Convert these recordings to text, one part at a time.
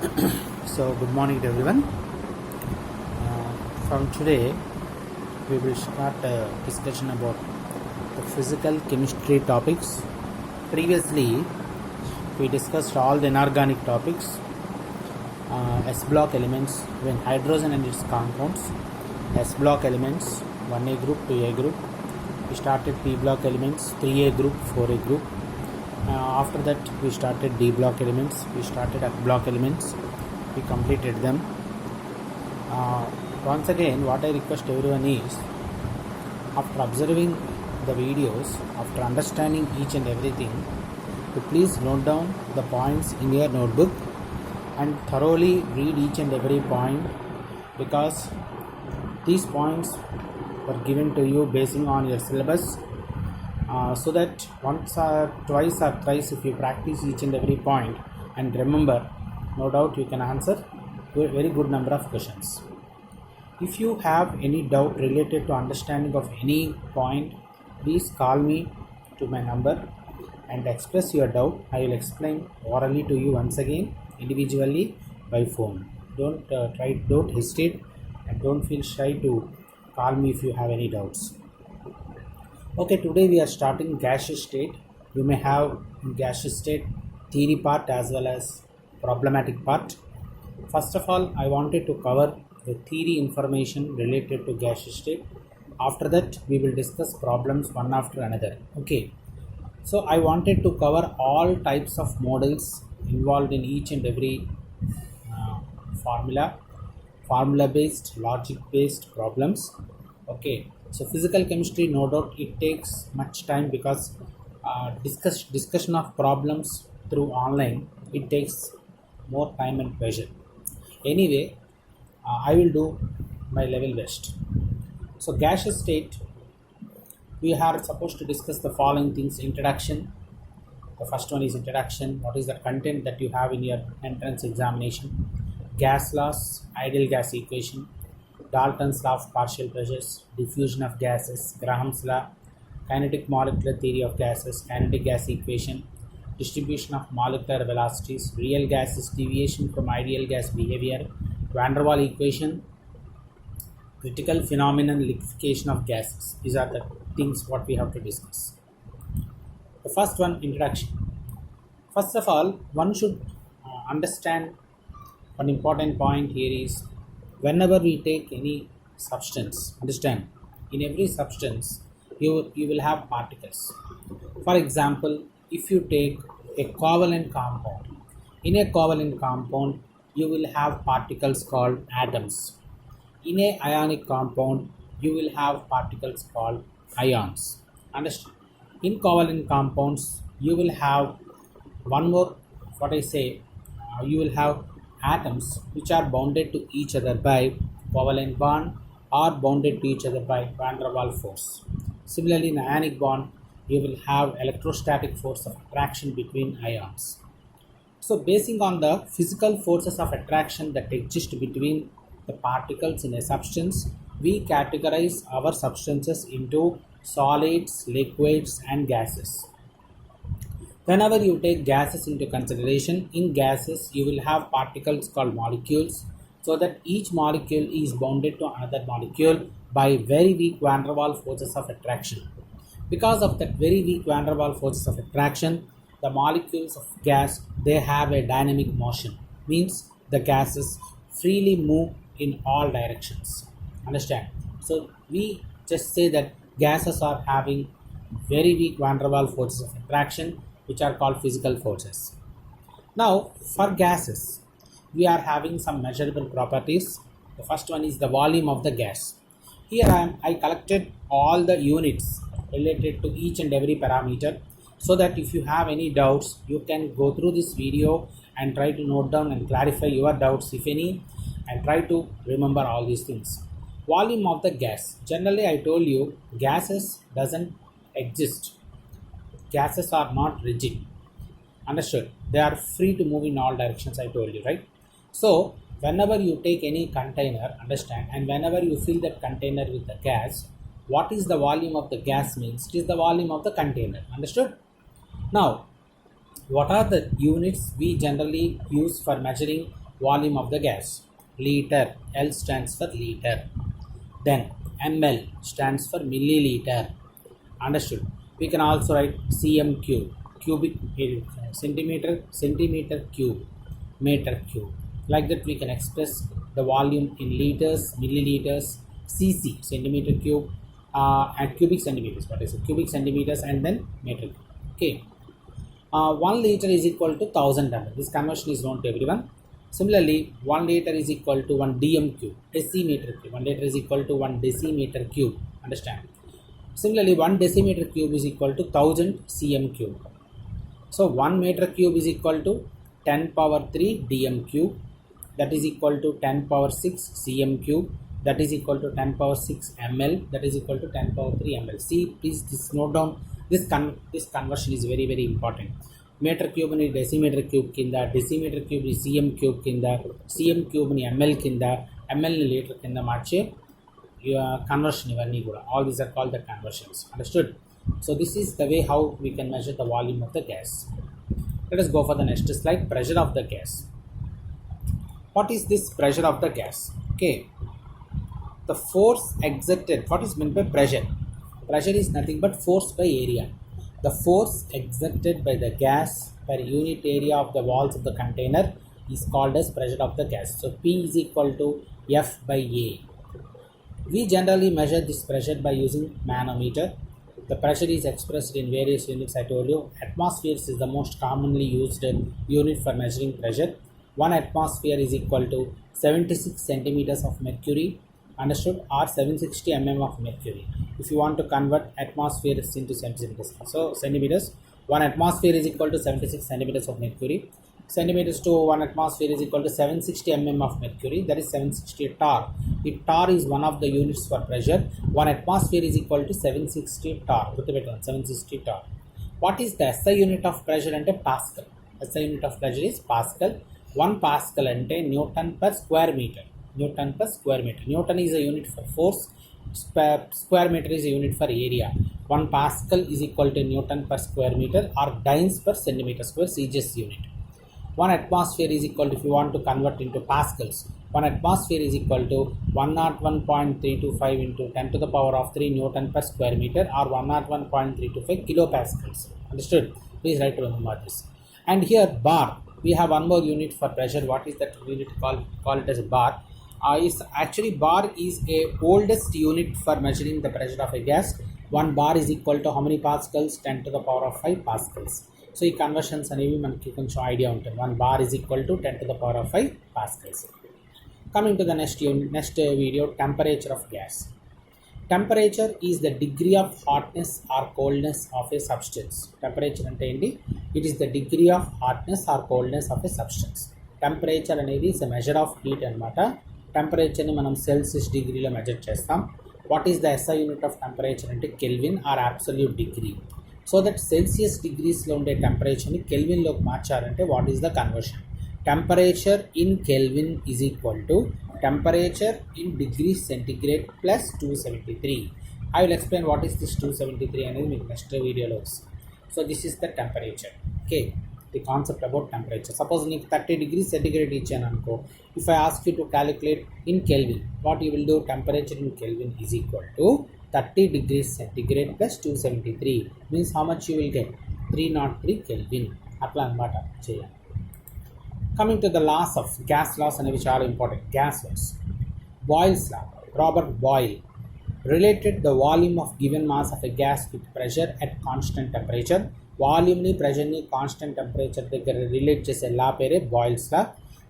So, good morning to everyone. From today, we will start a discussion about the physical chemistry topics. Previously, we discussed all the inorganic topics, S block elements, when hydrogen and its compounds, S block elements, 1A group, 2A group. We started P block elements, 3A group, 4A group. After that, we started D block elements, we started F block elements, we completed them. Once again, what I request everyone is, after observing the videos, after understanding each and everything, to please note down the points in your notebook and thoroughly read each and every point, because these points were given to you basing on your syllabus, so that once or twice or thrice if you practice each and every point and remember, no doubt you can answer a very good number of questions. If you have any doubt related to understanding of any point, please call me to my number and express your doubt. I will explain orally to you once again individually by phone. Don't hesitate and don't feel shy to call me if you have any doubts. Okay, today we are starting gaseous state. You may have gaseous state theory part as well as problematic part. First of all, I wanted to cover the theory information related to gaseous state. After that, we will discuss problems one after another. Okay, so I wanted to cover all types of models involved in each and every formula based, logic based problems. Okay, so physical chemistry, no doubt it takes much time, because discussion of problems through online, it takes more time and pressure. Anyway, I will do my level best. So gaseous state, we are supposed to discuss the following things. Introduction. The first one is introduction. What is the content that you have in your entrance examination? Gas laws, ideal gas equation, Dalton's law of partial pressures, diffusion of gases, Graham's law, kinetic molecular theory of gases, kinetic gas equation, distribution of molecular velocities, real gases deviation from ideal gas behavior, Van der Waals equation, critical phenomenon liquefaction of gases. These are the things what we have to discuss. The first one, introduction. First of all, one should understand one important point here is, whenever we take any substance, understand, in every substance you will have particles. For example, if you take a covalent compound, in a covalent compound you will have particles called atoms. In a ionic compound you will have particles called ions. Understand? In covalent compounds you will have one more, what I say, you will have atoms which are bounded to each other by covalent bond or bounded to each other by Van der Waals force. Similarly, in ionic bond you will have electrostatic force of attraction between ions. So basing on the physical forces of attraction that exist between the particles in a substance, we categorize our substances into solids, liquids and gases. Whenever you take gases into consideration, in gases you will have particles called molecules, so that each molecule is bounded to another molecule by very weak Van der Waals forces of attraction. Because of that very weak Van der Waals forces of attraction, the molecules of gas, they have a dynamic motion, means the gases freely move in all directions. Understand? So we just say that gases are having very weak Van der Waals forces of attraction, which are called physical forces. Now, for gases, we are having some measurable properties. The first one is the volume of the gas. Here I collected all the units related to each and every parameter, so that if you have any doubts, you can go through this video and try to note down and clarify your doubts if any, and try to remember all these things. Volume of the gas. Generally, I told you gases doesn't exist. Gases are not rigid. Understood? They are free to move in all directions, I told you, right? So whenever you take any container, understand, and whenever you fill that container with the gas, what is the volume of the gas means? It is the volume of the container. Understood? Now, what are the units we generally use for measuring volume of the gas. Liter, L stands for liter. Then ml stands for milliliter. Understood? We can also write cm cube, cubic centimeter cube, meter cube. Like that we can express the volume in liters, milliliters, cc, centimeter cube, and cubic centimeters. What is it? Cubic centimeters and then meter cube. Okay. 1 liter is equal to 1000 ml. This conversion is known to everyone. Similarly, 1 liter is equal to 1 dm cube, decimeter cube. 1 liter is equal to 1 decimeter cube. Understand? Similarly, 1 decimeter cube is equal to 1000 cm cube. So 1 meter cube is equal to 10 power 3 dm cube. That is equal to 10 power 6 cm cube. That is equal to 10 power 6 ml. That is equal to 10 power 3 ml. See, please this note down. This conversion is very, very important. Meter cube ni decimeter cube kinda, decimeter cube ni cm cube kinda, cm cube ni ml kinda, ml ni liter kinda marche conversion ivanni kuda. All these are called the conversions. Understood? So this is the way how we can measure the volume of the gas. Let us go for the next slide. Pressure of the gas. What is this pressure of the gas? Okay. The force exerted. What is meant by pressure? Pressure is nothing but force by area. The force exerted by the gas per unit area of the walls of the container is called as pressure of the gas. So P is equal to F by A. We generally measure this pressure by using manometer. The pressure is expressed in various units. I told you, atmospheres is the most commonly used unit for measuring pressure. 1 atmosphere is equal to 76 centimeters of mercury. Understood? Or 760 mm of mercury. If you want to convert atmospheres into centimeters, so centimeters, 1 atmosphere is equal to 76 centimeters of mercury. Centimeters to 1 atmosphere is equal to 760 mm of mercury. That is 760 torr. If torr is one of the units for pressure, 1 atmosphere is equal to 760 torr. 760 torr. What is the SI unit of pressure ante Pascal? SI unit of pressure is Pascal. 1 Pascal ante Newton per square meter. Newton per square meter. Newton is a unit for force. Square meter is a unit for area. 1 Pascal is equal to Newton per square meter or dynes per centimeter square, CGS unit. 1 atmosphere is equal to, if you want to convert into pascals, 1 atmosphere is equal to 101.325 into 10 to the power of 3 Newton per square meter or 101.325 kilopascals. Understood? Please try to remember this. And here bar, we have one more unit for pressure. What is that unit called? Call it as a bar. Actually bar is a oldest unit for measuring the pressure of a gas. 1 bar is equal to how many pascals? 10 to the power of 5 pascals. So ఈ conversions అనేవి మనకి కొంచెం idea ఉంటుంది. 1 bar is equal to 10 to the power of 5 pascals. Coming to the next video, temperature of gas. Temperature is the degree of hotness or coldness of a substance. Temperature అంటే ఏంటి? It is the degree of hotness or coldness of a substance. Temperature అనేది is a measure of heat అన్నమాట. టెంపరేచర్ని మనం Celsius డిగ్రీలో measure చేస్తాం. What is the SI unit of temperature అంటే Kelvin or absolute degree. So that Celsius డిగ్రీస్లో ఉండే టెంపరేచర్ని కెల్విన్లోకి మార్చాలంటే what is the conversion? Temperature in Kelvin is equal to temperature in degree centigrade plus 273. I will explain what is this 273 అనేది మీకు next వీడియోలో వస్తుంది. So this is the temperature. Okay, the concept about temperature. Suppose నీకు 30 degrees centigrade ఇచ్చాను అనుకో, if I ask you to calculate in kelvin, what you will do? Temperature in Kelvin is equal to 30 degrees centigrade plus 273 means how much you will get? 303 Kelvin. అట్లా అనమాట చేయాలి. Coming to the laws of gas laws అనేవి చాలా important. Gas laws, Boyle's law, Robert Boyle related the volume of given mass of a gas with pressure at constant temperature. వాల్యూమ్ని ప్రెషర్ని constant temperature దగ్గర relate చేసే law పేరే Boyle's law.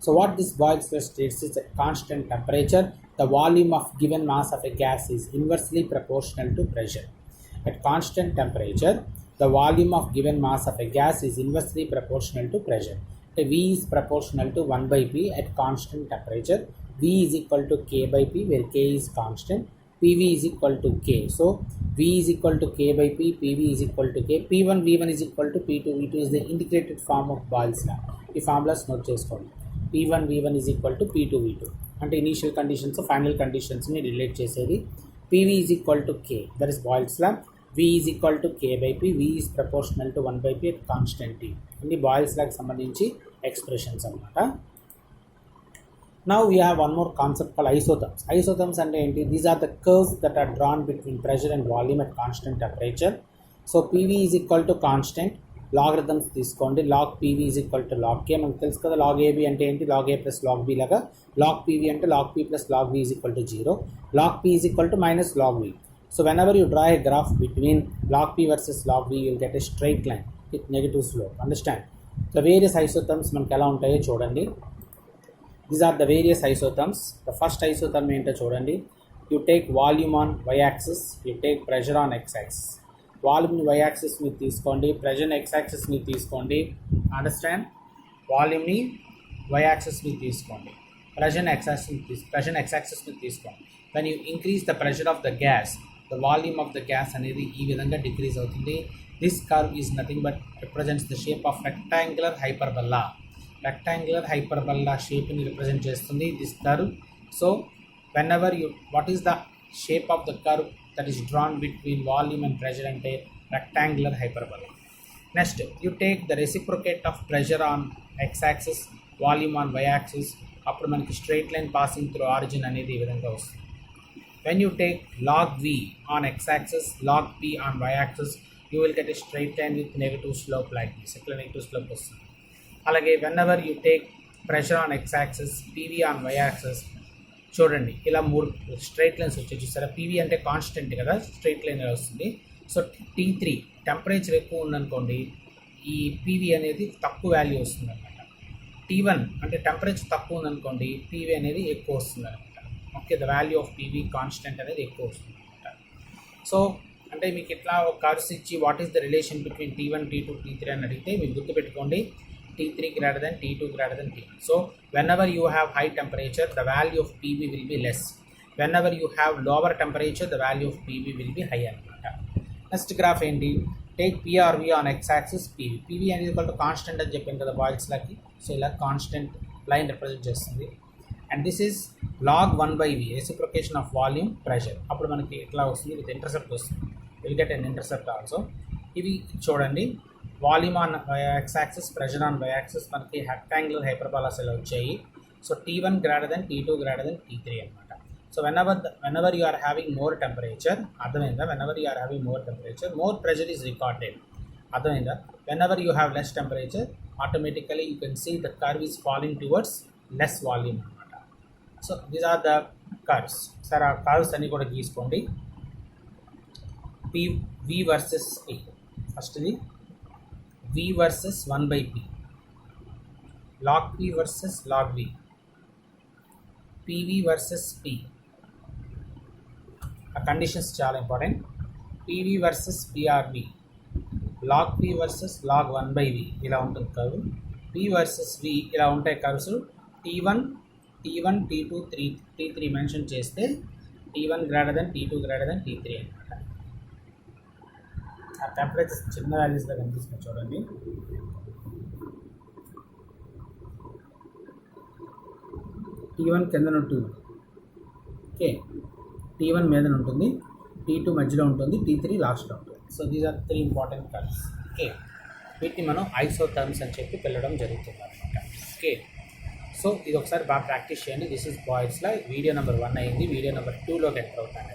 So what this Boyle's law states is at constant temperature, the volume of given mass of a gas is inversely proportional to pressure. At constant temperature, the volume of given mass of a gas is inversely proportional to pressure. So V is proportional to 1 by P at constant temperature. V is equal to K by P where K is constant. PV is equal to K. So V is equal to K by P, PV is equal to K. P1, V1 is equal to P2, V2 is the integrated form of Boyle's law. ఈ formulas note చేసుకోండి. P1 V1 is equal to P2 V2 అంటే initial conditions final కండిషన్స్ని relate చేసేది. PV is equal to K, that is Boyle's law. V is equal to K by P, V is proportional to 1 by P at constant T. అన్ని boils లాకి సంబంధించి expressions అన్నమాట. Now we have one more concept called isotherms. Isotherms and these are the curves that are drawn between pressure and volume at constant temperature. So PV is equal to constant, logarithms తీసుకోండి, log PV is equal to log K. మనకు తెలుసు కదా log AB అంటే ఏంటి, log A plus log B లాగా. Log PV అంటే log P plus log B is equal to 0, log P is equal to minus log B. So whenever you draw a graph between log P versus log B you will get a straight line with negative slope. Understand? The various isotherms మనకు ఎలా ఉంటాయో చూడండి. These are the various isotherms. The first isotherm ఏంటో చూడండి. You take volume on why axis, you take pressure on X axis. వాల్యూమ్ని Y axis మీద తీసుకోండి, ప్రెషర్ని X axis మీద తీసుకోండి. అండర్స్టాండ్? వాల్యూమ్ని వై యాక్సిస్ మీద తీసుకోండి, ప్రెషర్ని ఎక్స్ యాక్సిస్ మీద తీసుకోండి. When you increase the pressure of the gas, the volume of the gas అనేది ఈ విధంగా డిక్రీజ్ అవుతుంది. This curve is nothing but represents the shape of rectangular hyperbola. Rectangular hyperbola షేప్ని represent చేస్తుంది this curve. So whenever you, what is the shape of the curve that is drawn between volume and pressure ante rectangular hyperbola. Next, you take the reciprocate of pressure on x-axis, volume on y-axis. appudu manaki straight line passing through origin anedi ee vidhanga vastundi. When you take log v on x-axis, log p on y-axis, you will get a straight line with negative slope like this. ikkada negative slope vastundi. alage whenever you take pressure on x-axis, pv on y-axis, చూడండి ఇలా 3 straight lines వచ్చాయి చూసారా. PV అంటే constant కదా, straight line వస్తుంది. So T3 temperature ఎక్కువ ఉందనుకోండి, ఈ పీవీ అనేది తక్కువ వాల్యూ వస్తుంది అనమాట. T1 అంటే టెంపరేచర్ తక్కువ ఉందనుకోండి, పీవీ అనేది ఎక్కువ వస్తుంది అనమాట. Okay, the value of PV constant అనేది ఎక్కువ వస్తుంది అనమాట. సో అంటే మీకు ఇట్లా ఒక కర్వ్స్ ఇచ్చి what is the relation between T1, T2, T3 అని అడిగితే మీరు గుర్తుపెట్టుకోండి, T3 greater than T2 greater than T1. So whenever you have high temperature, the value of PV will be less. Whenever you have lower temperature, the value of PV will be higher. Next graph enti, take PRV on x-axis, PV. PV is equal to constant అని చెప్పాను కదా boils లకి. So ఇలా constant line represent చేస్తుంది. And this is log 1/v, reciprocation of volume pressure. అప్పుడు మనకి ఇట్లా వస్తుంది, విత్ ఇంటర్సెప్ట్ వస్తుంది. Will get an intercept also. ఇవి చూడండి, volume on X axis, pressure on why axis, మనకి రెక్టాంగులర్ హైపర్బాలాస్ ఇలా వచ్చాయి. So T1 greater than T2 greater than T3 అనమాట. So whenever you are having more temperature, అర్థమైందా? whenever you are having more temperature, more pressure is recorded. అర్థమైందా? whenever you have less temperature, automatically you can see the curve is falling towards less volume అనమాట. So these are the curves. సరే, ఆ curves అన్ని కూడా గీసుకోండి. V versus P. ఫస్ట్ది V versus 1/P, log P versus log V, PV versus P. ఆ conditions చాలా important. PV versus PRV, log P versus log 1/V ఇలా ఉంటుంది కర్వ్. P versus V ఇలా ఉంటాయి curves. T1, T2, T3 mention చేస్తే T1 greater than T2 greater than T3 అనమాట. ఆ temperature చిన్న వాల్యూస్లో కనిపిస్తుంది చూడండి. T1 కిందన ఉంటుంది, ఓకే, T1 మీదన ఉంటుంది, T2 మధ్యలో ఉంటుంది, T3 లాస్ట్లో ఉంటుంది. So these are 3 important curves. Okay, వీటిని మనం ఐసోథర్మ్స్ అని చెప్పి పిలవడం జరుగుతుంది అనమాట. ఓకే, సో ఇది ఒకసారి బాగా ప్రాక్టీస్ చేయండి. దిస్ ఇస్ బాయిల్స్లో వీడియో నెంబర్ 1 అయింది. వీడియో నెంబర్ 2లోకి ఎంటర్ అవుతాను.